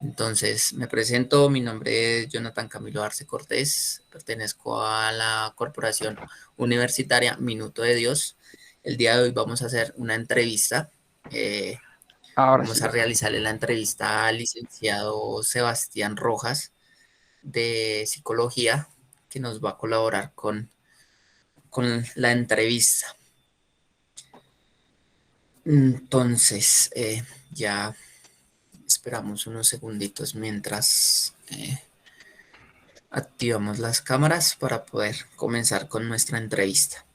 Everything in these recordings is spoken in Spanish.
Entonces, me presento, mi nombre es Jonathan Camilo Arce Cortés, pertenezco a la Corporación Universitaria Minuto de Dios. El día de hoy vamos a hacer una entrevista. eh, Ahora Vamos sí. a realizarle la entrevista al licenciado Sebastián Rojas de Psicología, que nos va a colaborar con la entrevista. Entonces, ya esperamos unos segunditos mientras activamos las cámaras para poder comenzar con nuestra entrevista.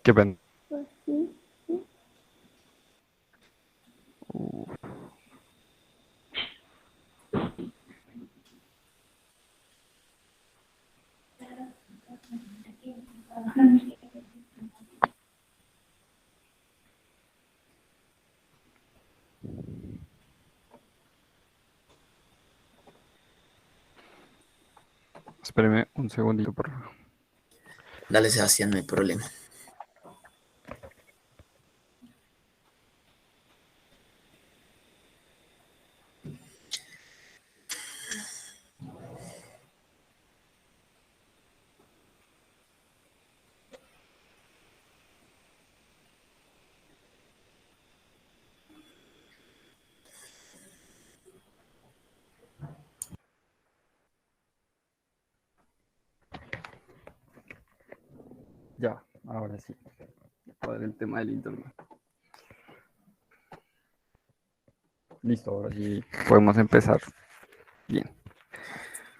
Qué pena. Uh, Espéreme un segundito, por favor. Dale, Sebastián, no hay problema. Ya, ahora sí. Para el tema del internet. Listo, ahora sí podemos empezar. Bien.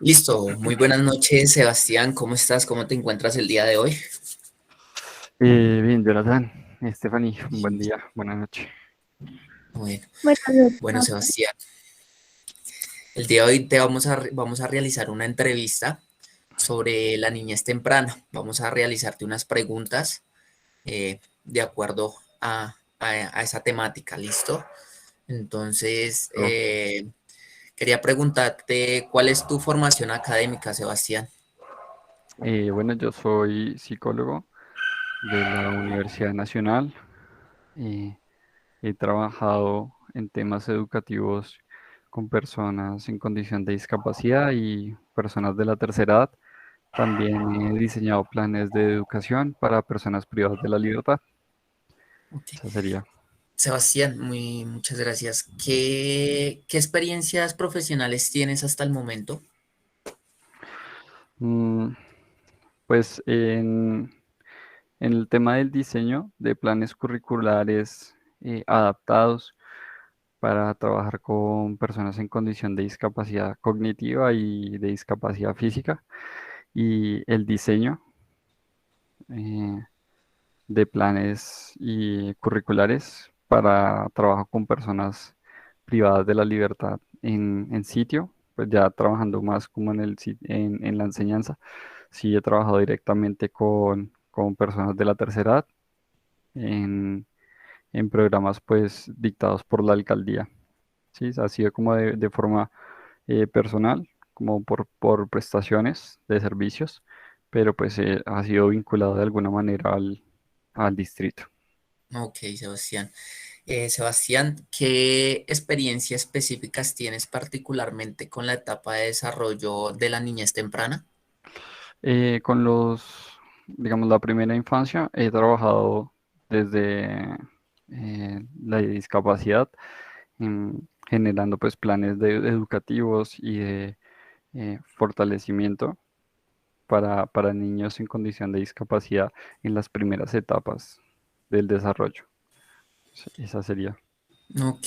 Listo, muy buenas noches, Sebastián. ¿Cómo estás? ¿Cómo te encuentras el día de hoy? Bien, Jonathan, Stephanie, un buen Bien, día, buenas noches. bueno, Buenas bueno, noches. Sebastián, el día de hoy vamos a realizar una entrevista sobre la niñez temprana. Vamos a realizarte unas preguntas de acuerdo a esa temática, ¿listo? Entonces, Oh, quería preguntarte, ¿cuál es tu formación académica, Sebastián? bueno, yo soy psicólogo de la Universidad Nacional. eh, He trabajado en temas educativos con personas en condición de discapacidad y personas de la tercera edad. También he diseñado planes de educación para personas privadas de la libertad. Ok. Esa sería. Sebastián, muchas gracias. ¿Qué experiencias profesionales tienes hasta el momento? Mm, pues en el tema del diseño de planes curriculares adaptados para trabajar con personas en condición de discapacidad cognitiva y de discapacidad física, y el diseño eh, de planes y curriculares para trabajo con personas privadas de la libertad en sitio, pues ya trabajando más como en la enseñanza. Sí, he trabajado directamente con personas de la tercera edad en, en programas pues dictados por la alcaldía. Sí, ha sido como de forma personal, como por prestaciones de servicios, pero pues ha sido vinculado de alguna manera al distrito. Ok, Sebastián. Sebastián, ¿qué experiencias específicas tienes particularmente con la etapa de desarrollo de la niñez temprana? Con digamos, la primera infancia, he trabajado desde la discapacidad, generando pues planes educativos y de fortalecimiento para niños en condición de discapacidad en las primeras etapas del desarrollo. Sí, esa sería. Ok,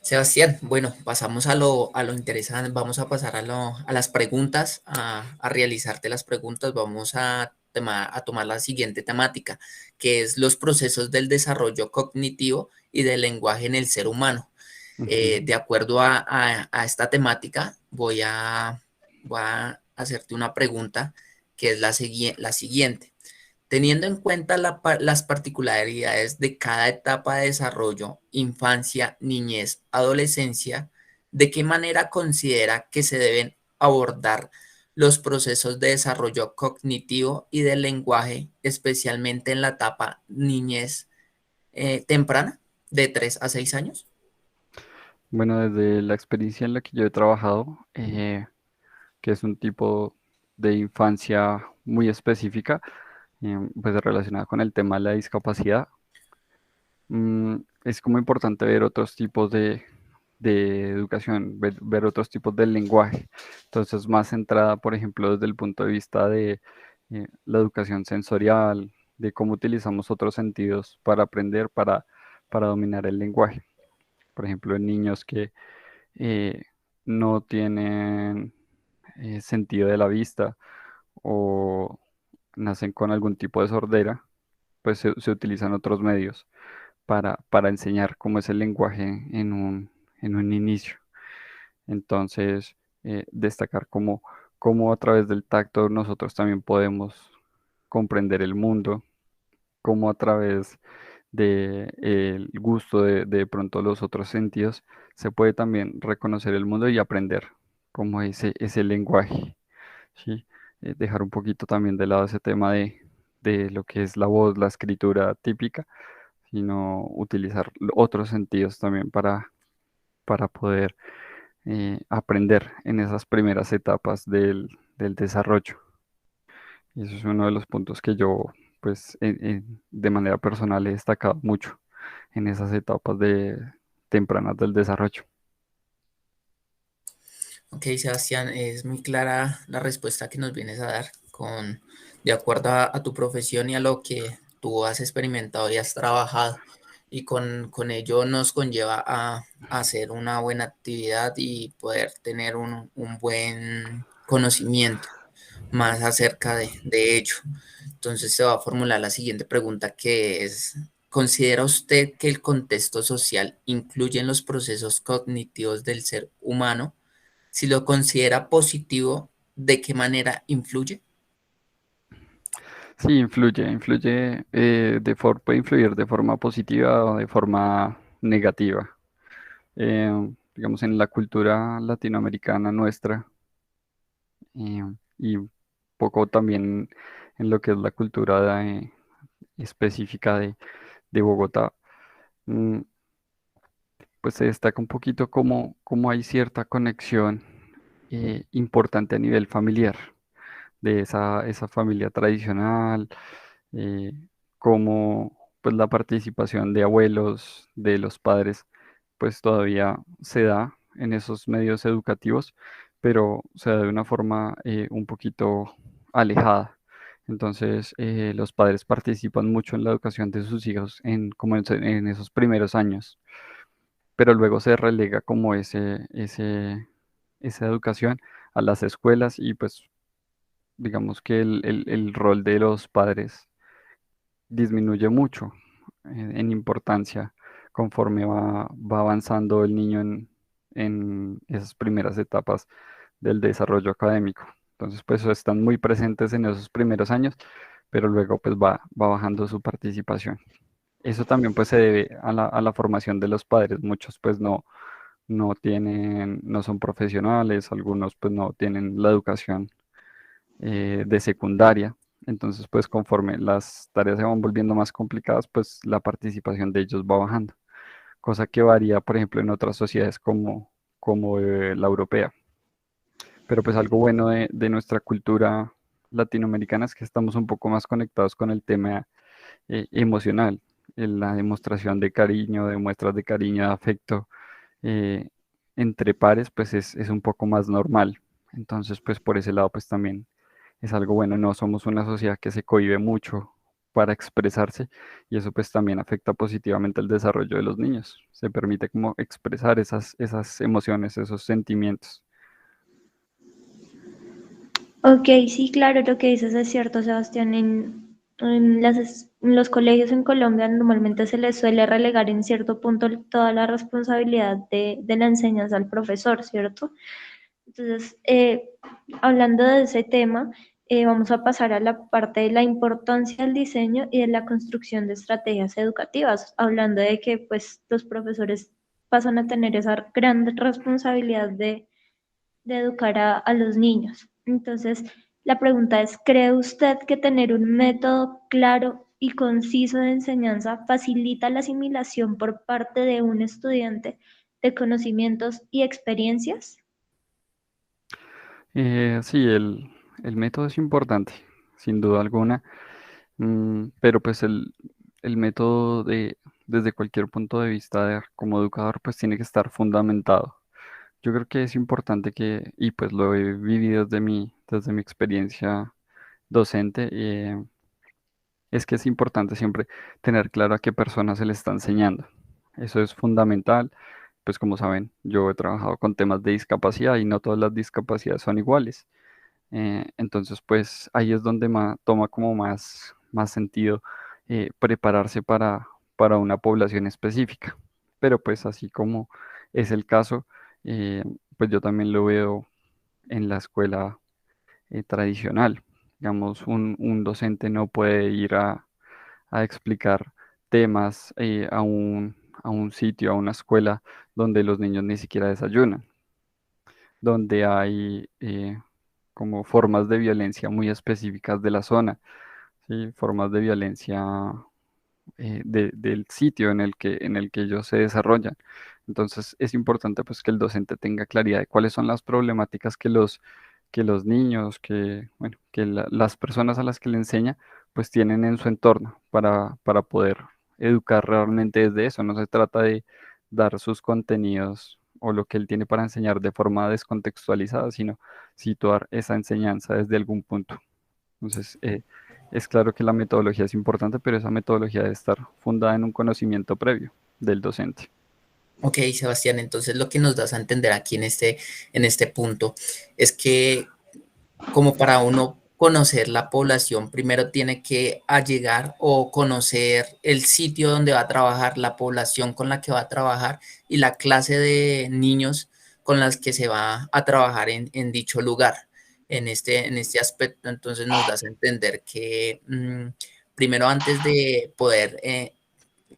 Sebastián, bueno, pasamos a lo interesante, vamos a pasar a las preguntas, a realizarte las preguntas, vamos a tomar la siguiente temática, que es los procesos del desarrollo cognitivo y del lenguaje en el ser humano. Ujú. De acuerdo a esta temática, voy a hacerte una pregunta que es la siguiente. Teniendo en cuenta las particularidades de cada etapa de desarrollo, infancia, niñez, adolescencia, ¿de qué manera considera que se deben abordar los procesos de desarrollo cognitivo y del lenguaje, especialmente en la etapa niñez temprana, de 3 a 6 años? Bueno, desde la experiencia en la que yo he trabajado, que es un tipo de infancia muy específica, pues relacionada con el tema de la discapacidad, es como importante ver otros tipos de educación, ver otros tipos de lenguaje. Entonces, más centrada, por ejemplo, desde el punto de vista de la educación sensorial, de cómo utilizamos otros sentidos para aprender, para dominar el lenguaje. Por ejemplo, en niños que eh, no tienen sentido de la vista o nacen con algún tipo de sordera, pues se utilizan otros medios para enseñar cómo es el lenguaje en un inicio. Entonces, destacar cómo a través del tacto nosotros también podemos comprender el mundo, cómo a través del gusto de pronto los otros sentidos se puede también reconocer el mundo y aprender como ese lenguaje, ¿sí? Dejar un poquito también de lado ese tema de lo que es la voz, la escritura típica, sino utilizar otros sentidos también para poder aprender en esas primeras etapas del desarrollo. Y eso es uno de los puntos que yo, pues, de manera personal he destacado mucho en esas etapas tempranas del desarrollo. Ok, Sebastián, es muy clara la respuesta que nos vienes a dar de acuerdo a tu profesión y a lo que tú has experimentado y has trabajado. Y con ello nos conlleva a hacer una buena actividad y poder tener un buen conocimiento más acerca de ello. Entonces se va a formular la siguiente pregunta que es, ¿considera usted que el contexto social influye en los procesos cognitivos del ser humano? Si lo considera positivo, ¿de qué manera influye? Sí, influye, puede influir de forma positiva o de forma negativa. Digamos, en la cultura latinoamericana nuestra, eh, y un poco también en lo que es la cultura específica de Bogotá, mm, pues se destaca un poquito cómo hay cierta conexión importante a nivel familiar, de esa familia tradicional, eh, como pues la participación de abuelos, de los padres, pues todavía se da en esos medios educativos, pero se da de una forma un poquito alejada. Entonces, los padres participan mucho en la educación de sus hijos como en esos primeros años, pero luego se relega como esa educación a las escuelas y pues digamos que el rol de los padres disminuye mucho en importancia conforme va avanzando el niño en esas primeras etapas del desarrollo académico. Entonces, pues están muy presentes en esos primeros años, pero luego pues va bajando su participación. Eso también pues se debe a la formación de los padres. Muchos pues no son profesionales, algunos pues no tienen la educación de secundaria. Entonces, pues conforme las tareas se van volviendo más complicadas, pues la participación de ellos va bajando, cosa que varía, por ejemplo, en otras sociedades como la europea. Pero pues algo bueno de nuestra cultura latinoamericana es que estamos un poco más conectados con el tema emocional, en la demostración de cariño, de muestras de cariño, de afecto eh, entre pares, pues es un poco más normal. Entonces, pues por ese lado, pues también es algo bueno. No somos una sociedad que se cohíbe mucho para expresarse y eso pues también afecta positivamente el desarrollo de los niños. Se permite como expresar esas emociones, esos sentimientos. Ok, sí, claro, lo que dices es cierto, Sebastián. En los colegios en Colombia normalmente se les suele relegar en cierto punto toda la responsabilidad de la enseñanza al profesor, ¿cierto? Entonces, hablando de ese tema, vamos a pasar a la parte de la importancia del diseño y de la construcción de estrategias educativas, hablando de que pues los profesores pasan a tener esa gran responsabilidad de educar a los niños. Entonces, la pregunta es, ¿cree usted que tener un método claro y conciso de enseñanza facilita la asimilación por parte de un estudiante de conocimientos y experiencias? Sí, el método es importante, sin duda alguna, pero pues el método desde cualquier punto de vista como educador, pues tiene que estar fundamentado. Yo creo que es importante y pues lo he vivido desde mi experiencia docente, es que es importante siempre tener claro a qué persona se le está enseñando. Eso es fundamental. Pues como saben, yo he trabajado con temas de discapacidad y no todas las discapacidades son iguales. Entonces, pues ahí es donde toma como más sentido prepararse para una población específica. Pero pues así como es el caso, eh, pues yo también lo veo en la escuela tradicional. Digamos, un docente no puede ir a explicar temas a un sitio, a una escuela donde los niños ni siquiera desayunan, donde hay como formas de violencia muy específicas de la zona, ¿sí? Formas de violencia del sitio en el que ellos se desarrollan. Entonces es importante pues que el docente tenga claridad de cuáles son las problemáticas que los niños, bueno, las personas a las que le enseña pues tienen en su entorno para poder educar realmente desde eso. No se trata de dar sus contenidos o lo que él tiene para enseñar de forma descontextualizada, sino situar esa enseñanza desde algún punto. Entonces, es claro que la metodología es importante, pero esa metodología debe estar fundada en un conocimiento previo del docente. Ok, Sebastián, entonces lo que nos das a entender aquí en este punto es que como para uno conocer la población, primero tiene que allegar o conocer el sitio donde va a trabajar, la población con la que va a trabajar y la clase de niños con las que se va a trabajar en dicho lugar. En este aspecto, entonces nos das a entender que primero antes de poder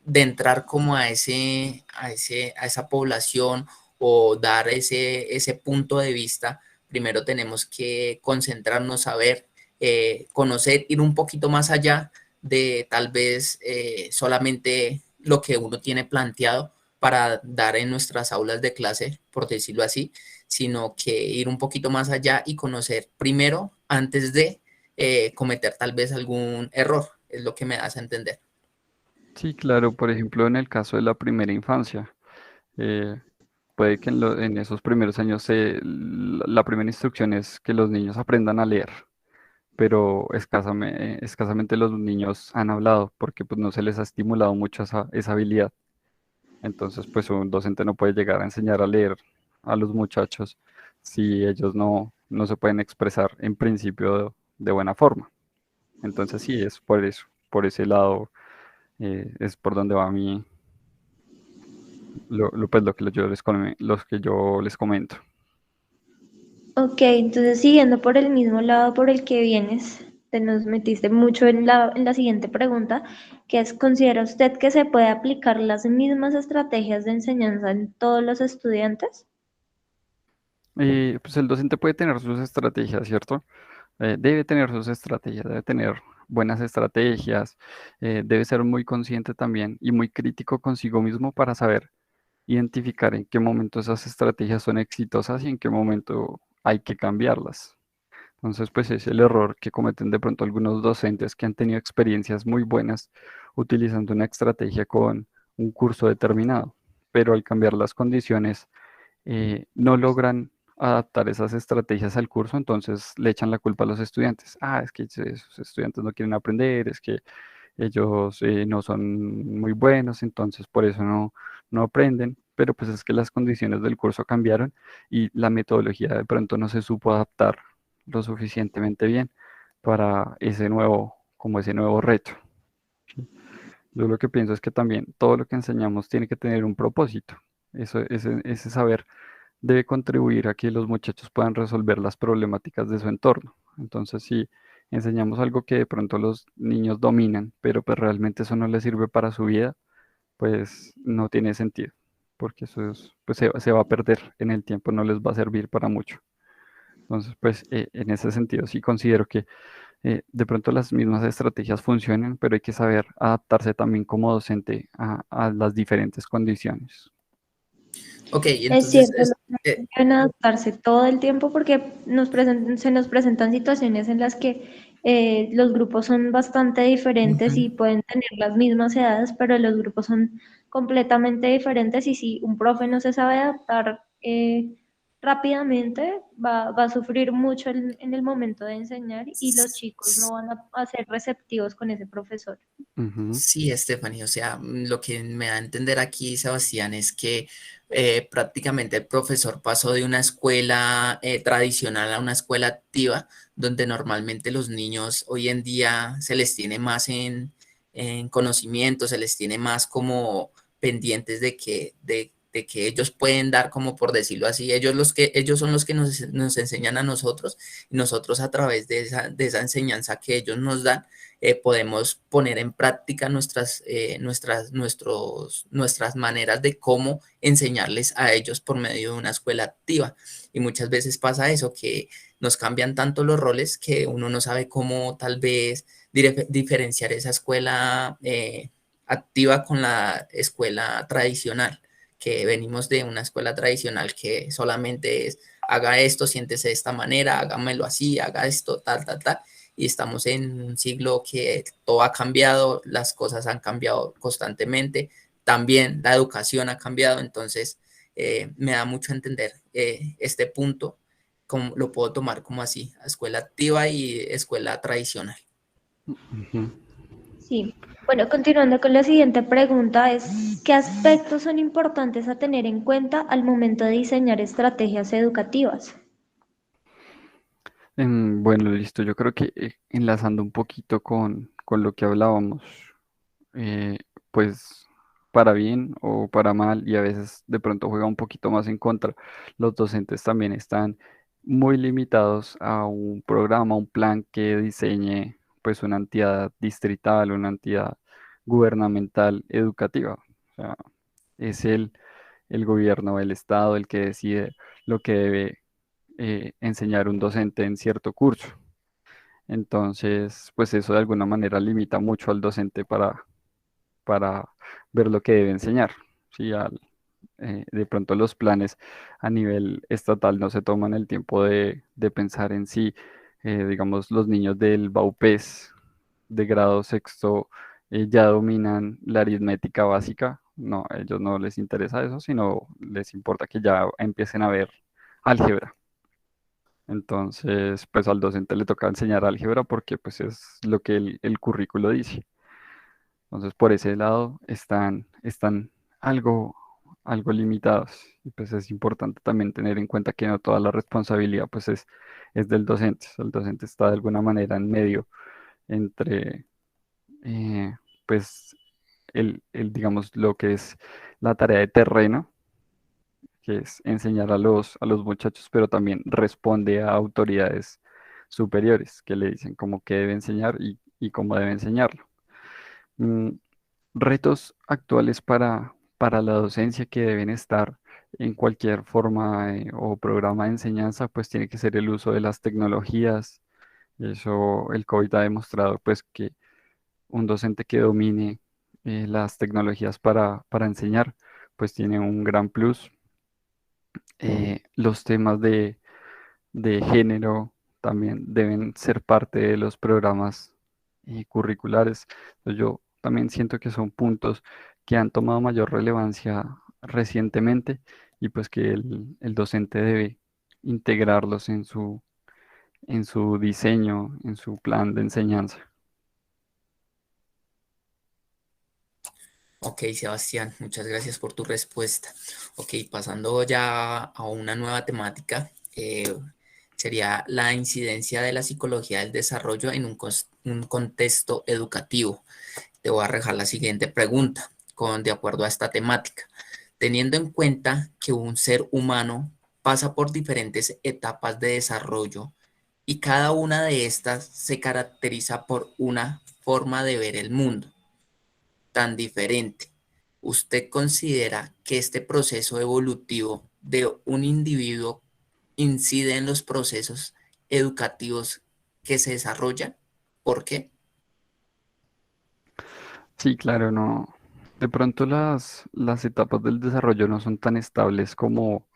de entrar como a esa población o dar ese punto de vista, primero tenemos que concentrarnos, saber, conocer, ir un poquito más allá de tal vez solamente lo que uno tiene planteado para dar en nuestras aulas de clase, por decirlo así, sino que ir un poquito más allá y conocer primero antes de cometer tal vez algún error, es lo que me das a entender. Sí, claro, por ejemplo, en el caso de la primera infancia, eh, puede que en esos primeros años la primera instrucción es que los niños aprendan a leer, pero escasamente los niños han hablado porque pues, no se les ha estimulado mucho esa habilidad. Entonces, pues un docente no puede llegar a enseñar a leer a los muchachos si ellos no se pueden expresar en principio de buena forma. Entonces, sí, es por eso, por ese lado, es por donde va pues, los que yo les comento. Ok, entonces siguiendo por el mismo lado por el que vienes, te nos metiste mucho en la siguiente pregunta, que es, ¿considera usted que se puede aplicar las mismas estrategias de enseñanza en todos los estudiantes? Pues el docente puede tener sus estrategias, ¿cierto? Debe tener sus estrategias, debe tener buenas estrategias, debe ser muy consciente también y muy crítico consigo mismo para saber identificar en qué momento esas estrategias son exitosas y en qué momento hay que cambiarlas. Entonces, pues es el error que cometen de pronto algunos docentes que han tenido experiencias muy buenas utilizando una estrategia con un curso determinado, pero al cambiar las condiciones no logran adaptar esas estrategias al curso, entonces le echan la culpa a los estudiantes. Ah, es que esos estudiantes no quieren aprender, es que ellos no son muy buenos, entonces por eso no aprenden, pero pues es que las condiciones del curso cambiaron y la metodología de pronto no se supo adaptar lo suficientemente bien para como ese nuevo reto. ¿Sí? Yo lo que pienso es que también todo lo que enseñamos tiene que tener un propósito. Ese saber debe contribuir a que los muchachos puedan resolver las problemáticas de su entorno, Entonces, si enseñamos algo que de pronto los niños dominan, pero pues realmente eso no les sirve para su vida, pues no tiene sentido, porque eso pues se va a perder en el tiempo, no les va a servir para mucho. Entonces, pues en ese sentido sí considero que de pronto las mismas estrategias funcionan, pero hay que saber adaptarse también como docente a las diferentes condiciones. Ok, Es entonces, cierto, los eh, niños deben adaptarse todo el tiempo porque se nos presentan situaciones en las que los grupos son bastante diferentes y ujú. pueden tener las mismas edades, pero los grupos son completamente diferentes y si un profe no se sabe adaptar rápidamente, va a sufrir mucho en el momento de enseñar y los chicos no van a ser receptivos con ese profesor. Ujú, Sí, Stephanie, o sea, lo que me da a entender aquí, Sebastián, es que prácticamente el profesor pasó de una escuela tradicional a una escuela activa, donde normalmente los niños hoy en día se les tiene más en conocimiento, se les tiene más como pendientes de que ellos pueden dar, como por decirlo así, ellos son los que nos enseñan a nosotros, y nosotros a través de esa enseñanza que ellos nos dan podemos poner en práctica nuestras maneras de cómo enseñarles a ellos por medio de una escuela activa. Y muchas veces pasa eso, que nos cambian tanto los roles que uno no sabe cómo tal vez diferenciar esa escuela activa con la escuela tradicional, que venimos de una escuela tradicional que solamente es haga esto, siéntese de esta manera, hágamelo así, haga esto, tal, tal, tal, y estamos en un siglo que todo ha cambiado, las cosas han cambiado constantemente, también la educación ha cambiado, entonces me da mucho a entender este punto, como, lo puedo tomar como así, escuela activa y escuela tradicional. ujú. Sí. Bueno, continuando con la siguiente pregunta es, ¿qué aspectos son importantes a tener en cuenta al momento de diseñar estrategias educativas? Bueno, listo. Yo creo que enlazando un poquito con lo que hablábamos, eh, pues para bien o para mal, y a veces de pronto juega un poquito más en contra, los docentes también están muy limitados a un programa, un plan que diseñe pues una entidad distrital, una entidad gubernamental educativa. O sea, es el gobierno, el Estado el que decide lo que debe enseñar un docente en cierto curso. Entonces, pues eso de alguna manera limita mucho al docente para ver lo que debe enseñar. ¿Sí? De pronto los planes a nivel estatal no se toman el tiempo de pensar en sí. Digamos, los niños del BAUPES de grado sexto ya dominan la aritmética básica. No, a ellos no les interesa eso, sino les importa que ya empiecen a ver álgebra. Entonces, pues al docente le toca enseñar álgebra porque pues es lo que el currículo dice. Entonces, por ese lado están algo, algo limitados. Y pues es importante también tener en cuenta que no toda la responsabilidad pues es del docente. El docente está de alguna manera en medio entre pues digamos, lo que es la tarea de terreno, que es enseñar a los muchachos, pero también responde a autoridades superiores que le dicen cómo que debe enseñar y cómo debe enseñarlo. Mm, Retos actuales para la docencia que deben estar en cualquier forma o programa de enseñanza, pues tiene que ser el uso de las tecnologías. Eso el COVID ha demostrado pues que un docente que domine las tecnologías para enseñar, pues tiene un gran plus. Los temas de género también deben ser parte de los programas curriculares. Entonces, yo también siento que son puntos que han tomado mayor relevancia recientemente y pues que el docente debe integrarlos en su diseño, en su plan de enseñanza. Ok, Sebastián, muchas gracias por tu respuesta. Ok, pasando ya a una nueva temática, sería la incidencia de la psicología del desarrollo en un contexto educativo. Te voy a dejar la siguiente pregunta, de acuerdo a esta temática. Teniendo en cuenta que un ser humano pasa por diferentes etapas de desarrollo, y cada una de estas se caracteriza por una forma de ver el mundo tan diferente. ¿Usted considera que este proceso evolutivo de un individuo incide en los procesos educativos que se desarrollan? ¿Por qué? Sí, claro, no. De pronto las etapas del desarrollo no son tan estables como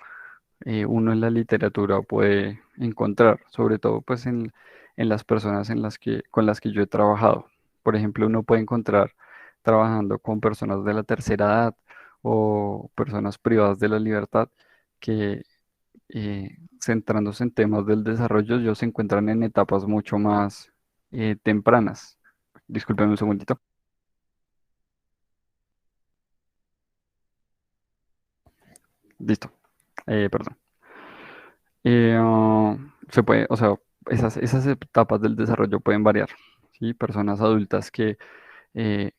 uno en la literatura puede encontrar, sobre todo pues en las personas con las que yo he trabajado. Por ejemplo, uno puede encontrar trabajando con personas de la tercera edad o personas privadas de la libertad que centrándose en temas del desarrollo, ellos se encuentran en etapas mucho más tempranas. Discúlpenme un segundito. Listo. Perdón. Se puede, o sea, esas etapas del desarrollo pueden variar, ¿sí? Personas adultas que eh,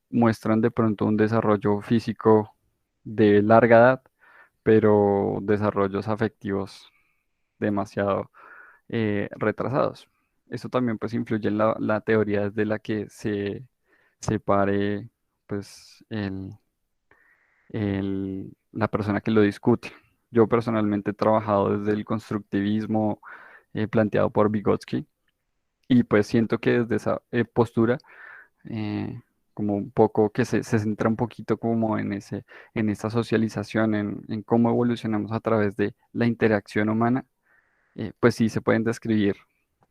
muestran de pronto un desarrollo físico de larga edad, pero desarrollos afectivos demasiado retrasados. Eso también pues influye en la teoría desde la que se separe pues la persona que lo discute. Yo personalmente he trabajado desde el constructivismo planteado por Vygotsky y pues siento que desde esa postura eh, como un poco que se centra un poquito como en esa socialización, en cómo evolucionamos a través de la interacción humana, pues sí se pueden describir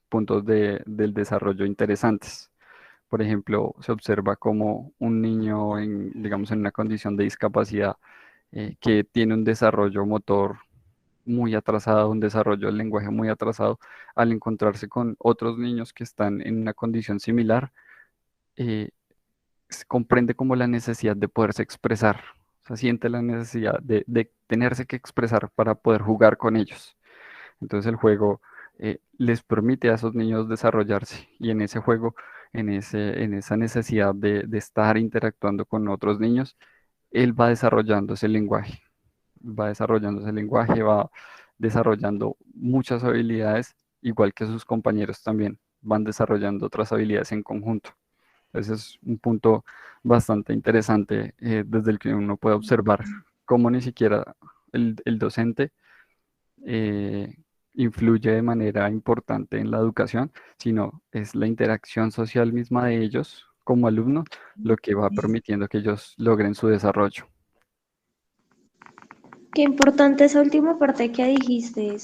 puntos del desarrollo interesantes. Por ejemplo, se observa como un niño digamos, en una condición de discapacidad que tiene un desarrollo motor muy atrasado, un desarrollo del lenguaje muy atrasado, al encontrarse con otros niños que están en una condición similar, eh, se comprende como la necesidad de poderse expresar, o sea, siente la necesidad de tenerse que expresar para poder jugar con ellos. Entonces el juego les permite a esos niños desarrollarse y en ese juego, en esa necesidad de estar interactuando con otros niños, él va desarrollando ese lenguaje, va desarrollando muchas habilidades, igual que sus compañeros también van desarrollando otras habilidades en conjunto. Ese es un punto bastante interesante desde el que uno puede observar cómo ni siquiera el docente eh, influye de manera importante en la educación, sino es la interacción social misma de ellos como alumnos lo que va permitiendo que ellos logren su desarrollo. Qué importante esa última parte que dijiste.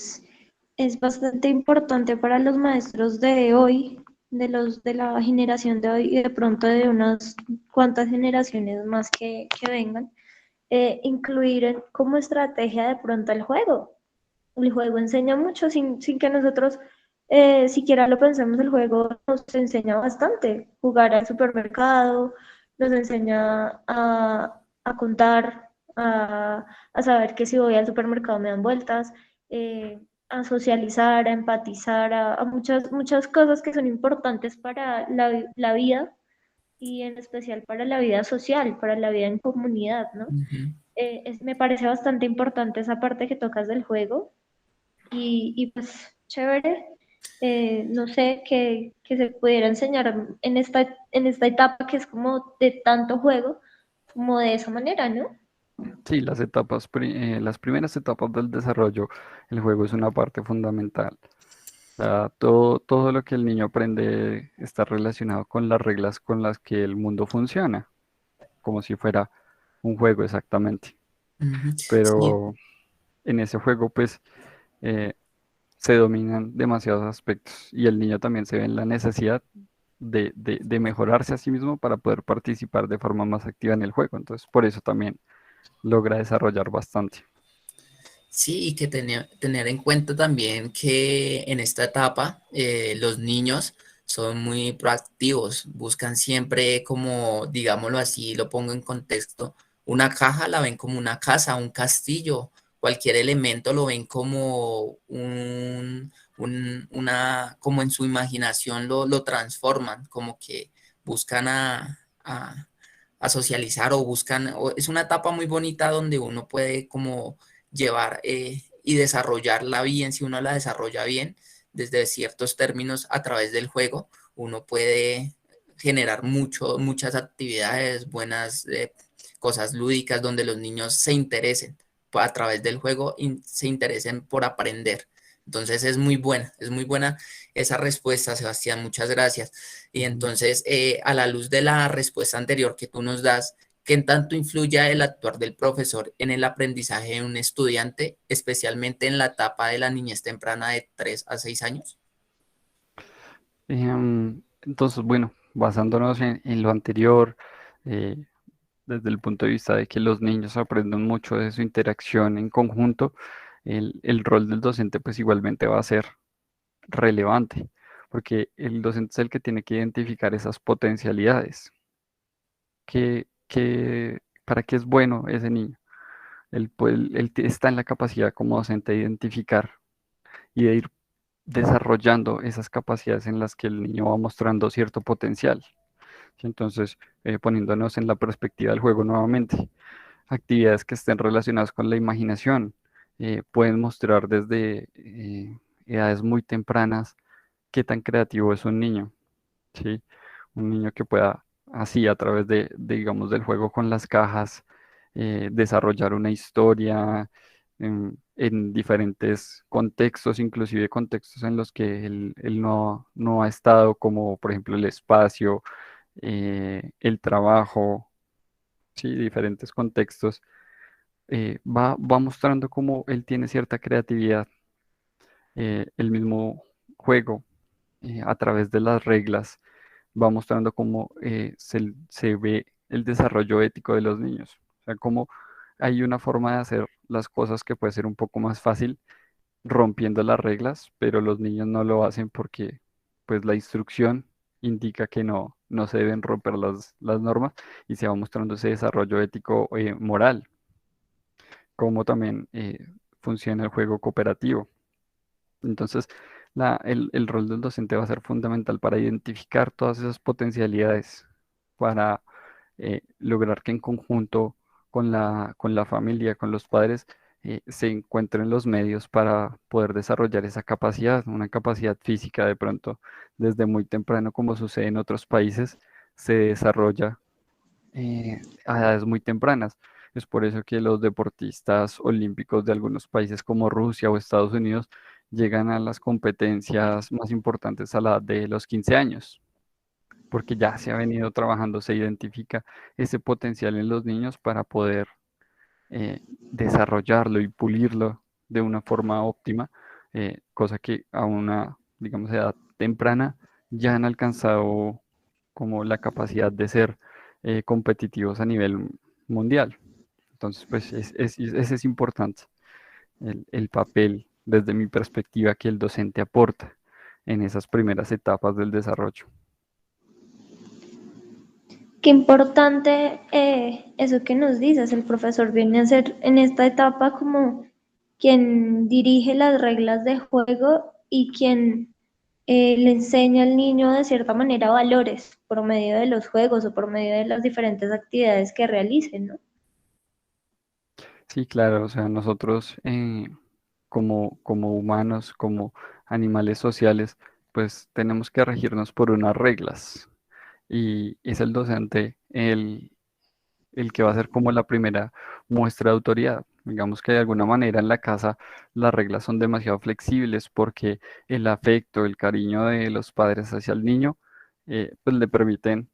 Es bastante importante para los maestros de hoy, de la generación de hoy y de pronto de unas cuantas generaciones más que vengan, incluir como estrategia de pronto el juego. El juego enseña mucho sin que nosotros siquiera lo pensemos, el juego nos enseña bastante. Jugar al supermercado, nos enseña a contar, a saber que si voy al supermercado me dan vueltas, a socializar, a empatizar, a muchas cosas que son importantes para la vida y en especial para la vida social, para la vida en comunidad, ¿no? Ujú. Me parece bastante importante esa parte que tocas del juego y pues chévere. No sé, que se pudiera enseñar en esta etapa que es como de tanto juego, como de esa manera, ¿no? Sí, las primeras etapas del desarrollo, el juego es una parte fundamental. O sea, todo lo que el niño aprende está relacionado con las reglas con las que el mundo funciona, como si fuera un juego exactamente. Ujú. Sí, Pero en ese juego, pues, eh, se dominan demasiados aspectos y el niño también se ve en la necesidad de mejorarse a sí mismo para poder participar de forma más activa en el juego. Entonces, por eso también logra desarrollar bastante. sí, y que tener en cuenta también que en esta etapa los niños son muy proactivos, buscan siempre como, digámoslo así, lo pongo en contexto, una caja la ven como una casa, un castillo, cualquier elemento lo ven como como en su imaginación lo transforman, como que buscan a socializar o buscan, es una etapa muy bonita donde uno puede como llevar y desarrollarla bien, si uno la desarrolla bien, desde ciertos términos a través del juego, uno puede generar muchas actividades, buenas cosas lúdicas donde los niños se interesen a través del juego y se interesen por aprender. Entonces es muy buena esa respuesta, Sebastián, muchas gracias. Y entonces, a la luz de la respuesta anterior que tú nos das, ¿qué tanto influye el actuar del profesor en el aprendizaje de un estudiante, especialmente en la etapa de la niñez temprana de 3 a 6 años? Entonces, bueno, basándonos en lo anterior, eh, desde el punto de vista de que los niños aprenden mucho de su interacción en conjunto, el rol del docente pues igualmente va a ser relevante, porque el docente es el que tiene que identificar esas potencialidades. ¿Para qué es bueno ese niño? Él está en la capacidad como docente de identificar y de ir desarrollando esas capacidades en las que el niño va mostrando cierto potencial. ¿Sí? Entonces, poniéndonos en la perspectiva del juego nuevamente, actividades que estén relacionadas con la imaginación pueden mostrar desde edades muy tempranas qué tan creativo es un niño, ¿sí? Un niño que pueda, así, a través digamos, del juego con las cajas, desarrollar una historia en diferentes contextos, inclusive contextos en los que él no ha estado, como por ejemplo el espacio, el trabajo, ¿sí? Diferentes contextos. Va mostrando cómo él tiene cierta creatividad. El mismo juego, a través de las reglas, va mostrando cómo se ve el desarrollo ético de los niños. O sea, cómo hay una forma de hacer las cosas que puede ser un poco más fácil rompiendo las reglas, pero los niños no lo hacen porque pues la instrucción indica que no se deben romper las normas y se va mostrando ese desarrollo ético moral, como también funciona el juego cooperativo. Entonces, el rol del docente va a ser fundamental para identificar todas esas potencialidades, para lograr que en conjunto con la familia, con los padres, se encuentren los medios para poder desarrollar esa capacidad, una capacidad física de pronto desde muy temprano, como sucede en otros países, se desarrolla a edades muy tempranas. Es por eso que los deportistas olímpicos de algunos países como Rusia o Estados Unidos llegan a las competencias más importantes a la edad de los 15 años, porque ya se ha venido trabajando, se identifica ese potencial en los niños para poder desarrollarlo y pulirlo de una forma óptima, cosa que a una, digamos, edad temprana ya han alcanzado como la capacidad de ser competitivos a nivel mundial. Entonces, pues ese es importante, el papel desde mi perspectiva que el docente aporta en esas primeras etapas del desarrollo. Qué importante eso que nos dices. El profesor viene a ser en esta etapa como quien dirige las reglas de juego y quien le enseña al niño de cierta manera valores por medio de los juegos o por medio de las diferentes actividades que realicen, ¿no? Sí, claro, o sea, nosotros como humanos, como animales sociales, pues tenemos que regirnos por unas reglas y es el docente el que va a ser como la primera muestra de autoridad. Digamos que de alguna manera en la casa las reglas son demasiado flexibles porque el afecto, el cariño de los padres hacia el niño, pues le permiten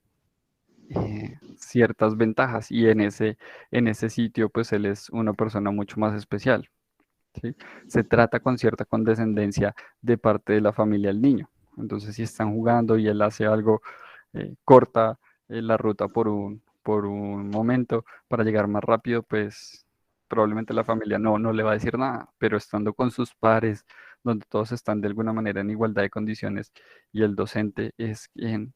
ciertas ventajas y en ese sitio pues él es una persona mucho más especial. ¿Sí? Se trata con cierta condescendencia de parte de la familia al niño. Entonces, si están jugando y él hace algo, corta la ruta por un momento para llegar más rápido, pues probablemente la familia no le va a decir nada, pero estando con sus pares, donde todos están de alguna manera en igualdad de condiciones y el docente es quien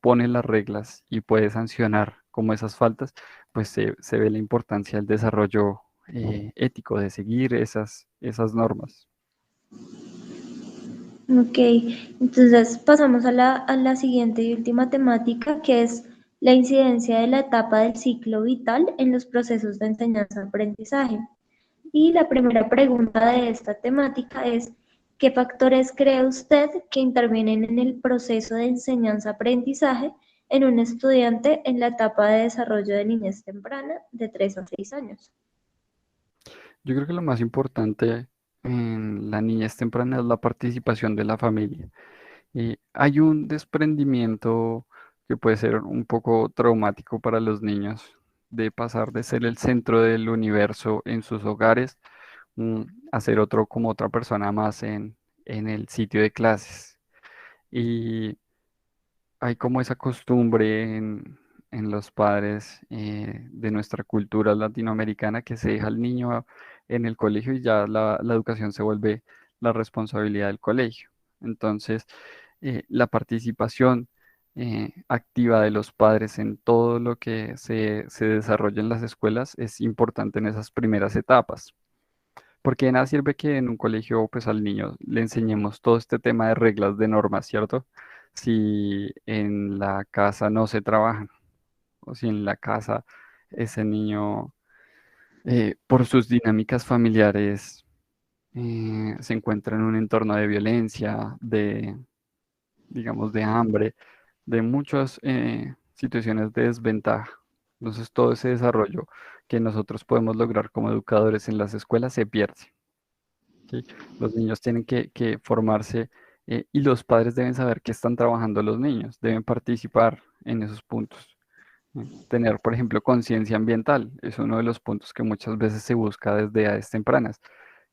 pone las reglas y puede sancionar como esas faltas, pues se ve la importancia del desarrollo ético de seguir esas normas. Ok, entonces pasamos a la siguiente y última temática, que es la incidencia de la etapa del ciclo vital en los procesos de enseñanza-aprendizaje. Y la primera pregunta de esta temática es, ¿Qué factores cree usted que intervienen en el proceso de enseñanza-aprendizaje en un estudiante en la etapa de desarrollo de niñez temprana de 3 a 6 años? Yo creo que lo más importante en la niñez temprana es la participación de la familia. Hay un desprendimiento que puede ser un poco traumático para los niños de pasar de ser el centro del universo en sus hogares mm, a ser otro como otra persona más en el sitio de clases. Y hay como esa costumbre en los padres de nuestra cultura latinoamericana que se deja al niño en el colegio y ya la educación se vuelve la responsabilidad del colegio. Entonces, la participación activa de los padres en todo lo que se desarrolla en las escuelas es importante en esas primeras etapas. Porque de nada sirve que en un colegio pues al niño le enseñemos todo este tema de reglas, de normas, ¿cierto? Si en la casa no se trabajan o si en la casa ese niño por sus dinámicas familiares se encuentra en un entorno de violencia, digamos, de hambre, de muchas situaciones de desventaja. Entonces todo ese desarrollo que nosotros podemos lograr como educadores en las escuelas se pierde. ¿Sí? Los niños tienen que formarse y los padres deben saber que están trabajando los niños, deben participar en esos puntos. Tener, por ejemplo, conciencia ambiental es uno de los puntos que muchas veces se busca desde edades tempranas,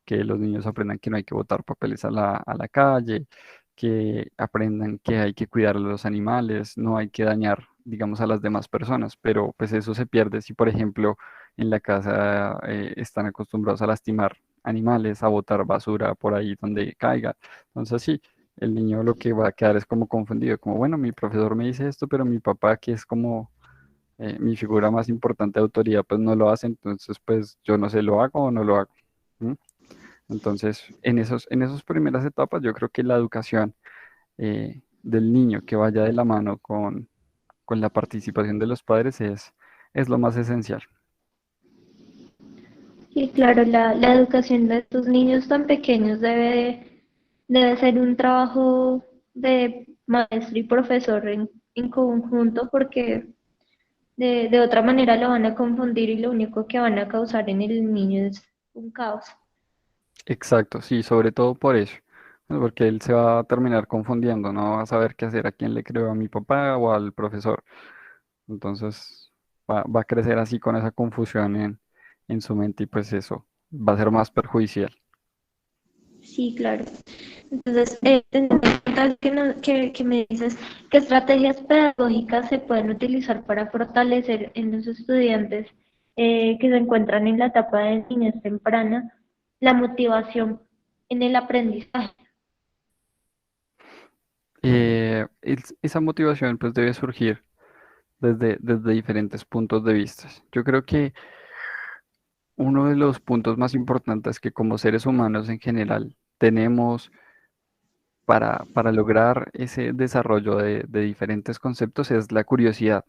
que los niños aprendan que no hay que botar papeles a la calle, que aprendan que hay que cuidar a los animales, no hay que dañar, digamos, a las demás personas, pero pues eso se pierde si, por ejemplo, en la casa están acostumbrados a lastimar animales, a botar basura por ahí donde caiga. Entonces sí, el niño lo que va a quedar es como confundido, como, bueno, mi profesor me dice esto, pero mi papá, que es como mi figura más importante de autoridad, pues no lo hace, entonces pues yo no sé, lo hago o no lo hago. ¿Mm? Entonces, en esas primeras etapas, yo creo que la educación del niño que vaya de la mano con la participación de los padres es lo más esencial. Y claro, la educación de estos niños tan pequeños debe ser un trabajo de maestro y profesor en conjunto porque de otra manera lo van a confundir y lo único que van a causar en el niño es un caos. Exacto, sí, sobre todo por eso, ¿no? Porque él se va a terminar confundiendo, no va a saber qué hacer, a quién le creo, a mi papá o al profesor. Entonces, va a crecer así con esa confusión en su mente y pues eso va a ser más perjudicial. Sí, claro. Entonces, teniendo en cuenta que, que me dices qué estrategias pedagógicas se pueden utilizar para fortalecer en los estudiantes que se encuentran en la etapa de niñez temprana la motivación en el aprendizaje. Esa motivación pues debe surgir desde diferentes puntos de vista. Yo creo que uno de los puntos más importantes que como seres humanos en general tenemos para lograr ese desarrollo de diferentes conceptos es la curiosidad.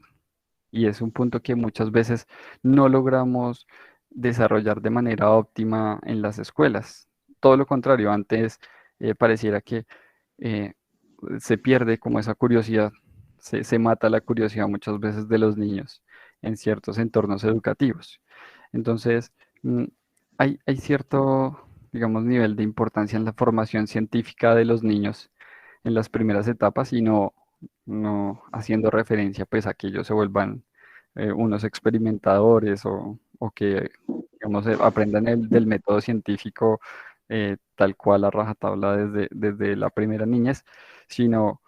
Y es un punto que muchas veces no logramos desarrollar de manera óptima en las escuelas. Todo lo contrario, antes pareciera que eh, se pierde como esa curiosidad, se mata la curiosidad muchas veces de los niños en ciertos entornos educativos. Entonces, hay cierto, digamos, nivel de importancia en la formación científica de los niños en las primeras etapas y no haciendo referencia pues a que ellos se vuelvan unos experimentadores o que digamos, aprendan del método científico tal cual a rajatabla desde la primera niñez, sino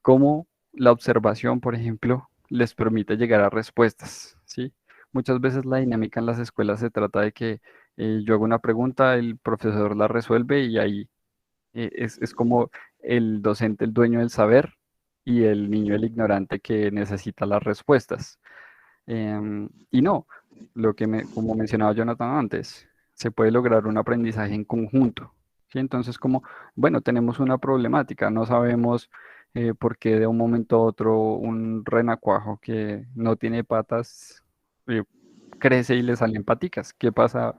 cómo la observación, por ejemplo, les permite llegar a respuestas, ¿sí? Muchas veces la dinámica en las escuelas se trata de que yo hago una pregunta, el profesor la resuelve y ahí es como el docente el dueño del saber y el niño el ignorante que necesita las respuestas. Y no, como mencionaba Jonathan antes, se puede lograr un aprendizaje en conjunto. ¿Sí? Entonces, como, bueno, tenemos una problemática, no sabemos por qué de un momento a otro un renacuajo que no tiene patas eh, crece y le salen paticas. ¿Qué pasa?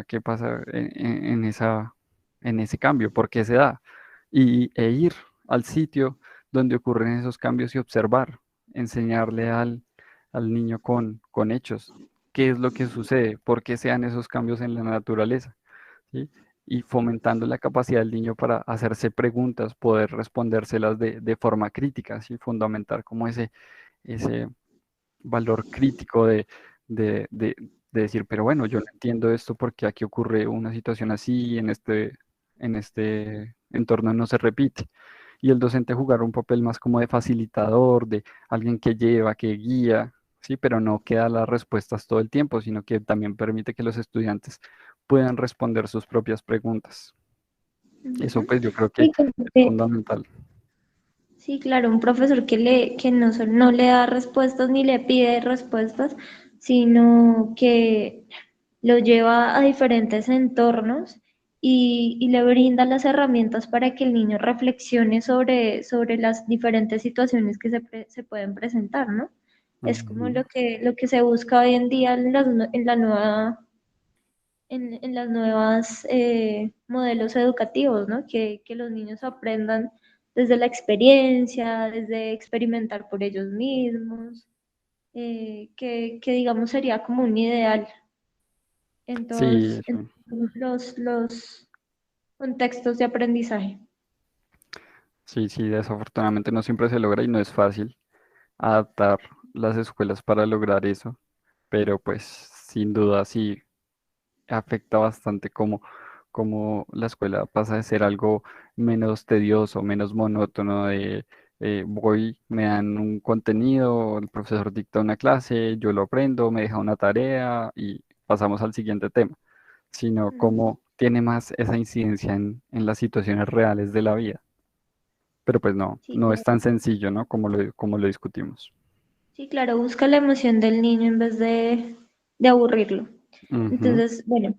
¿Qué pasa en esa en ese cambio, por qué se da, e ir al sitio donde ocurren esos cambios y observar, enseñarle al niño con hechos qué es lo que sucede, por qué se dan esos cambios en la naturaleza, ¿sí? Y fomentando la capacidad del niño para hacerse preguntas, poder respondérselas de forma crítica, ¿sí? Fundamentar como ese valor crítico de decir, pero bueno, yo no entiendo esto porque aquí ocurre una situación así, en este entorno no se repite. Y el docente jugar un papel más como de facilitador, de alguien que lleva, que guía, sí, pero no queda las respuestas todo el tiempo, sino que también permite que los estudiantes puedan responder sus propias preguntas. Eso Ujú. pues yo creo que Sí, como es que- fundamental. sí, claro, un profesor que no le da respuestas ni le pide respuestas, sino que lo lleva a diferentes entornos y le brinda las herramientas para que el niño reflexione sobre las diferentes situaciones que se pueden presentar, ¿no? Es como Ujú. lo que se busca hoy en día en la nueva en las nuevas modelos educativos, ¿no? Que los niños aprendan desde la experiencia, desde experimentar por ellos mismos, que digamos sería como un ideal Sí, en sí. todos los contextos de aprendizaje. Sí, sí, desafortunadamente no siempre se logra y no es fácil adaptar las escuelas para lograr eso, pero pues sin duda sí afecta bastante como la escuela pasa de ser algo menos tedioso, menos monótono de voy, me dan un contenido, el profesor dicta una clase, yo lo aprendo, me deja una tarea y pasamos al siguiente tema, sino Ujú. como tiene más esa incidencia en las situaciones reales de la vida. Pero pues no, Sí, no es claro. tan sencillo, ¿no? Como lo discutimos. Sí, claro, busca la emoción del niño en vez de aburrirlo. Ujú. Entonces, bueno,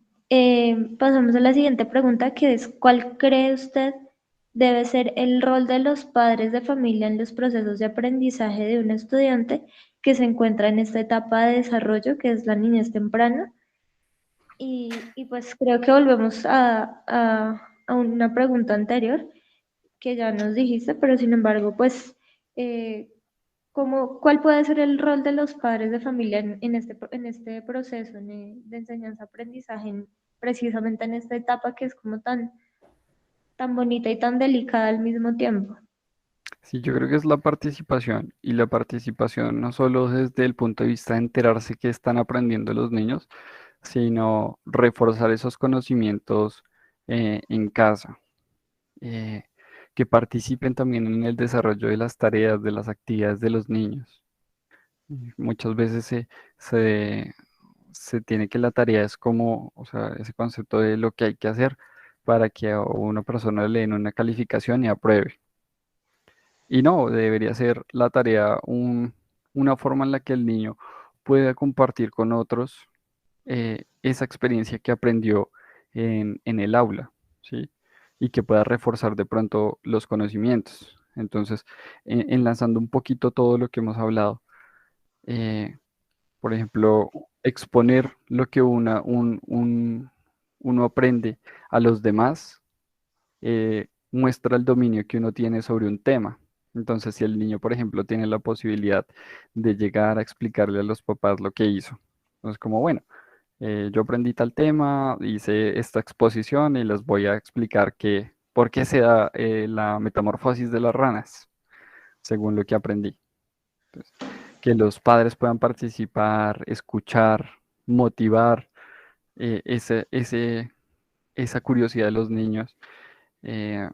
pasamos a la siguiente pregunta, que es, ¿cuál cree usted debe ser el rol de los padres de familia en los procesos de aprendizaje de un estudiante que se encuentra en esta etapa de desarrollo, que es la niñez temprana? Y pues creo que volvemos a una pregunta anterior que ya nos dijiste, pero sin embargo, pues, eh, ¿cuál puede ser el rol de los padres de familia en este proceso de enseñanza-aprendizaje, precisamente en esta etapa que es como tan bonita y tan delicada al mismo tiempo? Sí, yo creo que es la participación y la participación no solo desde el punto de vista de enterarse que están aprendiendo los niños, sino reforzar esos conocimientos en casa, eh, que participen también en el desarrollo de las tareas, de las actividades de los niños. Muchas veces se, se tiene que la tarea es como, o sea, ese concepto de lo que hay que hacer para que a una persona le den una calificación y apruebe. Y no, debería ser la tarea una forma en la que el niño pueda compartir con otros esa experiencia que aprendió en el aula, ¿sí? Y que pueda reforzar de pronto los conocimientos. Entonces, enlazando un poquito todo lo que hemos hablado, eh, por ejemplo, exponer lo que uno aprende a los demás muestra el dominio que uno tiene sobre un tema. Entonces, si el niño, por ejemplo, tiene la posibilidad de llegar a explicarle a los papás lo que hizo, entonces como, bueno, yo aprendí tal tema, hice esta exposición y les voy a explicar por qué se da la metamorfosis de las ranas, según lo que aprendí. Entonces, que los padres puedan participar, escuchar, motivar eh, ese, ese, esa curiosidad de los niños, eh,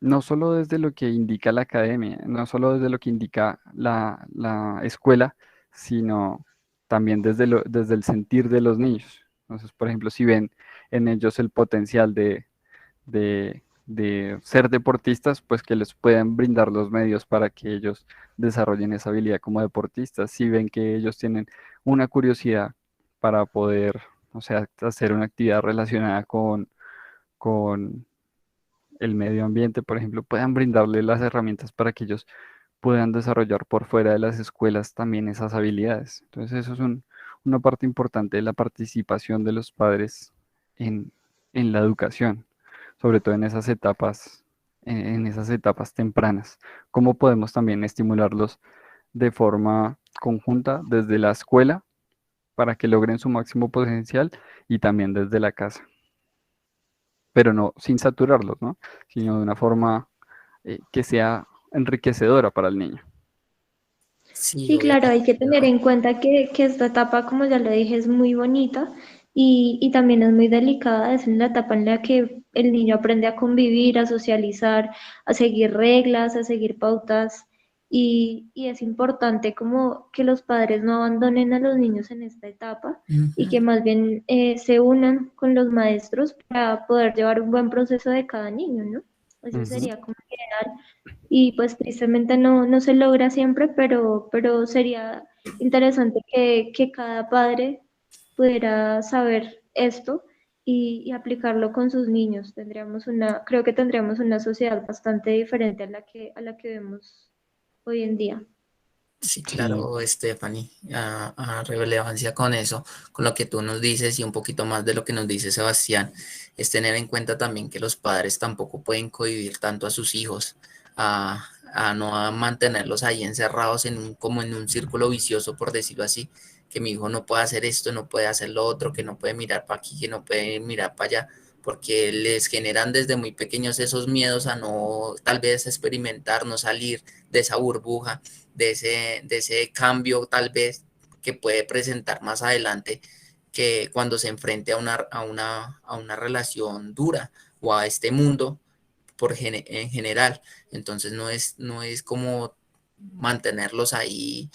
no solo desde lo que indica la academia, no solo desde lo que indica la escuela, sino también desde el sentir de los niños. Entonces, por ejemplo, si ven en ellos el potencial de ser deportistas, pues que les puedan brindar los medios para que ellos desarrollen esa habilidad como deportistas. Si ven que ellos tienen una curiosidad para poder, o sea, hacer una actividad relacionada con el medio ambiente, por ejemplo, puedan brindarle las herramientas para que ellos puedan desarrollar por fuera de las escuelas también esas habilidades. Entonces, eso es una parte importante de la participación de los padres en, en la educación. sobre todo en esas etapas tempranas. ¿Cómo podemos también estimularlos de forma conjunta desde la escuela para que logren su máximo potencial y también desde la casa? Pero no sin saturarlos, ¿no? Sino de una forma que sea enriquecedora para el niño. Sí, Sí, claro, hay obviamente. que tener en cuenta que esta etapa, como ya lo dije, es muy bonita y también es muy delicada. Es la etapa en la que el niño aprende a convivir, a socializar, a seguir reglas, a seguir pautas y es importante como que los padres no abandonen a los niños en esta etapa y Ujú. que más bien se unan con los maestros para poder llevar un buen proceso de cada niño, ¿no? Eso Ujú. sería como general y pues tristemente no se logra siempre, pero sería interesante que cada padre pudiera saber esto y aplicarlo con sus niños. Creo que tendríamos una sociedad bastante diferente a la que vemos hoy en día. Sí, Sí, claro, Stephanie, a relevancia con eso, con lo que tú nos dices y un poquito más de lo que nos dice Sebastián, es tener en cuenta también que los padres tampoco pueden cohibir tanto a sus hijos, a no a mantenerlos ahí encerrados como en un círculo vicioso, por decirlo así, que mi hijo no puede hacer esto, no puede hacer lo otro, que no puede mirar para aquí, que no puede mirar para allá, porque les generan desde muy pequeños esos miedos a no tal vez experimentar, no salir de esa burbuja de ese cambio tal vez que puede presentar más adelante que cuando se enfrente a una relación dura o a este mundo en general. Entonces no es como mantenerlos ahí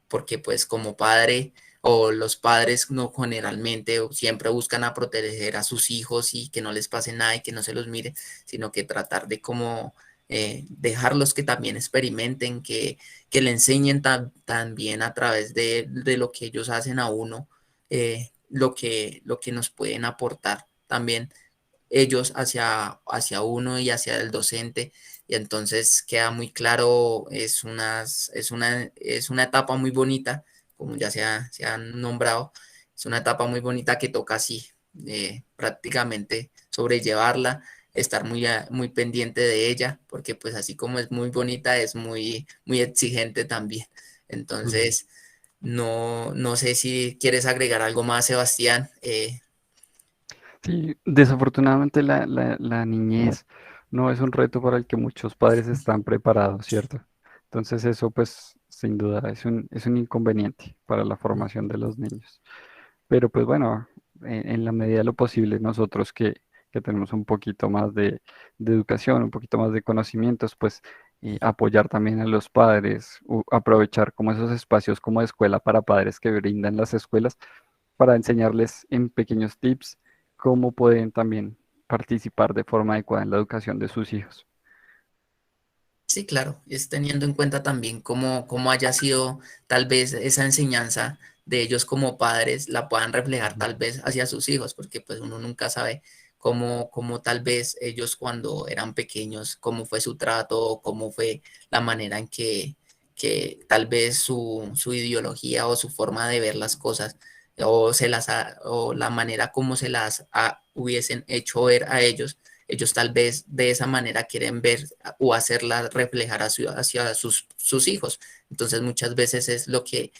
porque pues como padre o los padres no generalmente o siempre buscan a proteger a sus hijos y que no les pase nada y que no se los mire, sino que tratar de como dejarlos que también experimenten, que le enseñen también a través de lo que ellos hacen a uno, lo que nos pueden aportar también ellos hacia uno y hacia el docente. Y entonces queda muy claro, es una etapa muy bonita, como ya se han nombrado, es una etapa muy bonita que toca así, prácticamente sobrellevarla, estar muy pendiente de ella, porque pues así como es muy bonita, es muy exigente también. ujú. Entonces, no sé si quieres agregar algo más, Sebastián. Sí, desafortunadamente la niñez no es un reto para el que muchos padres están preparados, ¿cierto? Entonces eso pues sin duda es un inconveniente para la formación de los niños. Pero pues bueno, en la medida de lo posible nosotros que tenemos un poquito más de educación, un poquito más de conocimientos, pues apoyar también a los padres, aprovechar como esos espacios como de escuela para padres que brindan las escuelas para enseñarles en pequeños tips cómo pueden también participar de forma adecuada en la educación de sus hijos. Sí, claro, es teniendo en cuenta también cómo haya sido tal vez esa enseñanza de ellos como padres la puedan reflejar tal vez hacia sus hijos, porque pues uno nunca sabe cómo tal vez ellos cuando eran pequeños, cómo fue su trato, cómo fue la manera en que tal vez su ideología o su forma de ver las cosas o la manera como hubiesen hecho ver a ellos tal vez de esa manera quieren ver o hacerla reflejar hacia sus hijos. Entonces muchas veces es lo que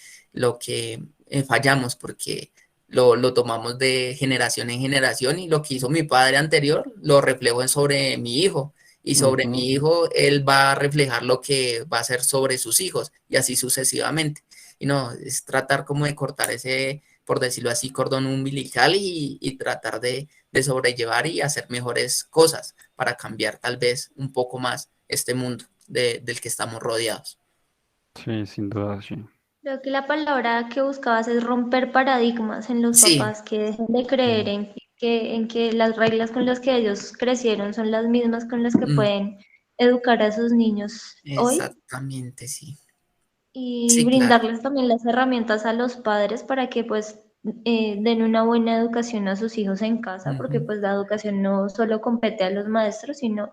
fallamos porque lo tomamos de generación en generación y lo que hizo mi padre anterior lo reflejo sobre mi hijo. Y sobre Ujú. mi hijo, él va a reflejar lo que va a hacer sobre sus hijos y así sucesivamente. Y no, es tratar como de cortar ese, por decirlo así, cordón umbilical y tratar de sobrellevar y hacer mejores cosas para cambiar tal vez un poco más este mundo del que estamos rodeados. Sí, sin duda, sí. Creo que la palabra que buscabas es romper paradigmas en los Sí, papás, que dejen de creer Sí. en que las reglas con las que ellos crecieron son las mismas con las que mm, pueden educar a sus niños hoy exactamente, sí. y Sí, claro. brindarles también las herramientas a los padres para que pues den una buena educación a sus hijos en casa, porque Ujú. pues la educación no solo compete a los maestros, sino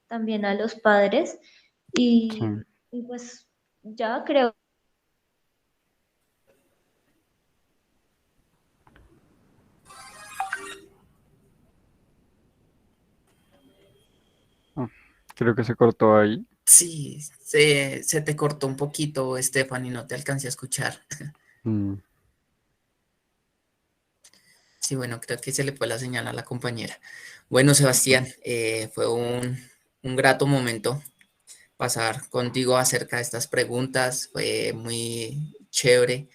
también a los padres Sí. y pues ya creo. Creo que se cortó ahí. Sí, se te cortó un poquito, Stephanie, no te alcancé a escuchar. Mm, Sí, bueno, creo que se le fue la señal a la compañera. Bueno, Sebastián, fue un grato momento pasar contigo acerca de estas preguntas. Fue muy chévere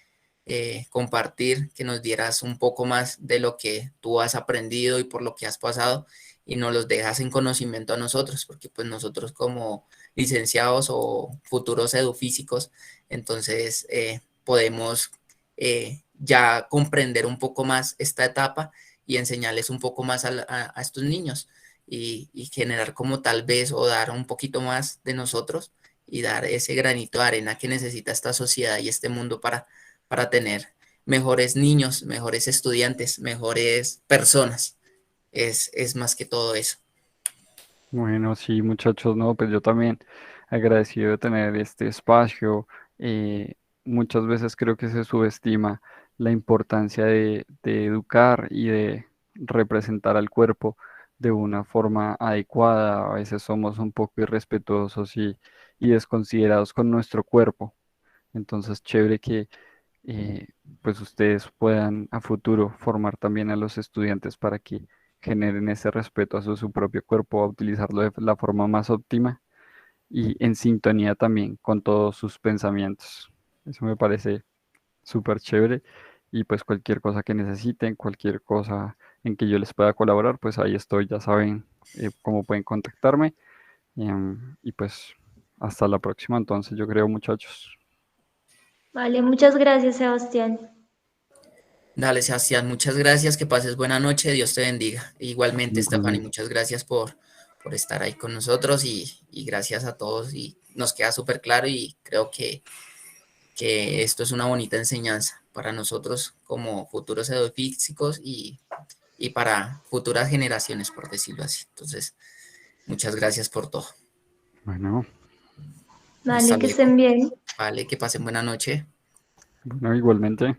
compartir, que nos dieras un poco más de lo que tú has aprendido y por lo que has pasado y nos los dejas en conocimiento a nosotros, porque pues nosotros como licenciados o futuros edufísicos, entonces podemos ya comprender un poco más esta etapa y enseñarles un poco más a estos niños y generar como tal vez o dar un poquito más de nosotros y dar ese granito de arena que necesita esta sociedad y este mundo para tener mejores niños, mejores estudiantes, mejores personas. Es más que todo eso. Bueno, sí, muchachos, no, pues yo también agradecido de tener este espacio. Muchas veces creo que se subestima la importancia de educar y de representar al cuerpo de una forma adecuada. A veces somos un poco irrespetuosos y desconsiderados con nuestro cuerpo. Entonces, chévere que eh, pues ustedes puedan a futuro formar también a los estudiantes para que generen ese respeto a su propio cuerpo, a utilizarlo de la forma más óptima y en sintonía también con todos sus pensamientos. Eso me parece súper chévere y pues cualquier cosa que necesiten, cualquier cosa en que yo les pueda colaborar, pues ahí estoy, ya saben cómo pueden contactarme y pues hasta la próxima entonces yo creo muchachos. Vale, muchas gracias, Sebastián. Dale, Sebastián, muchas gracias, que pases buena noche, Dios te bendiga. Igualmente, Stephanie, Igualmente. muchas gracias por estar ahí con nosotros y gracias a todos y nos queda súper claro y creo que esto es una bonita enseñanza para nosotros como futuros edufísicos y para futuras generaciones, por decirlo así. Entonces, muchas gracias por todo. Bueno, Hasta Vale, que luego. estén bien. Vale, que pasen buena noche. bueno, igualmente.